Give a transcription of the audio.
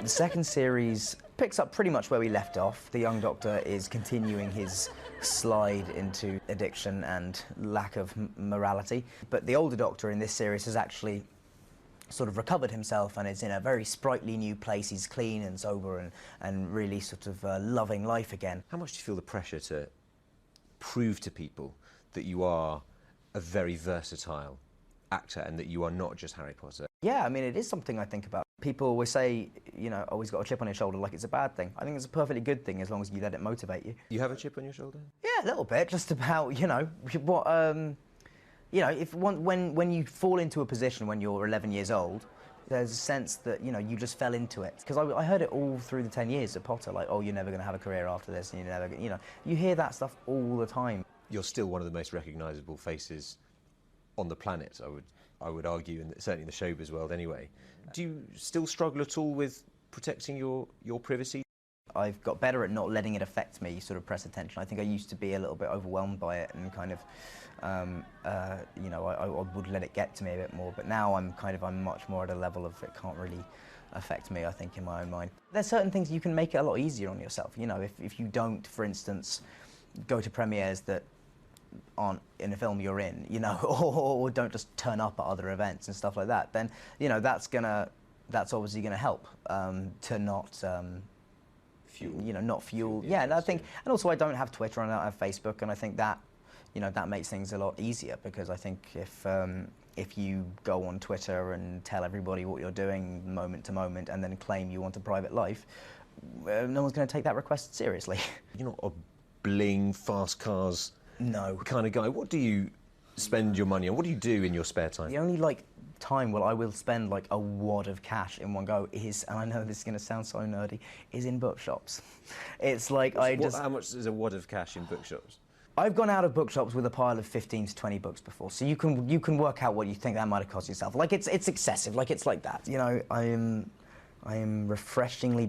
The second series picks up pretty much where we left off. The young Doctor is continuing his slide into addiction and lack of morality, but the older Doctor in this series has actually sort of recovered himself and is in a very sprightly new place. He's clean and sober and really sort of loving life again. How much do you feel the pressure to prove to people that you are a very versatile actor and that you are not just Harry Potter? Yeah, I mean, it is something I think about. People always say, you know, oh, he's got a chip on his shoulder, like it's a bad thing. I think it's a perfectly good thing as long as you let it motivate you. You have a chip on your shoulder? Yeah, a little bit, just about, you know, what, you know, when you fall into a position when you're 11 years old, there's a sense that, you know, you just fell into it. Because I heard it all through the 10 years at Potter, like, oh, you're never going to have a career after this, and you're never, you know, you hear that stuff all the time. You're still one of the most recognisable faces on the planet, I would argue, and certainly in the showbiz world anyway. Do you still struggle at all with protecting your privacy? I've got better at not letting it affect me, sort of press attention. I think I used to be a little bit overwhelmed by it and kind of, you know, I would let it get to me a bit more, but now I'm much more at a level of it can't really affect me, I think, in my own mind. There's certain things you can make it a lot easier on yourself, you know, if you don't, for instance, go to premieres that aren't in a film you're in, you know, or don't just turn up at other events and stuff like that, then, you know, that's obviously gonna help to not, you know, not fuel. Yeah, and I think, and also I don't have Twitter and I don't have Facebook, and I think that, you know, that makes things a lot easier, because I think if you go on Twitter and tell everybody what you're doing moment to moment and then claim you want a private life, no one's going to take that request seriously. You're not a bling, fast cars no kind of guy. What do you spend your money on? What do you do in your spare time? The only time where I will spend like a wad of cash in one go is, and I know this is going to sound so nerdy, is in bookshops. It's like how much is a wad of cash in bookshops? I've gone out of bookshops with a pile of 15 to 20 books before, so you can work out what you think that might have cost yourself. Like it's excessive, like it's like that. You know, I am refreshingly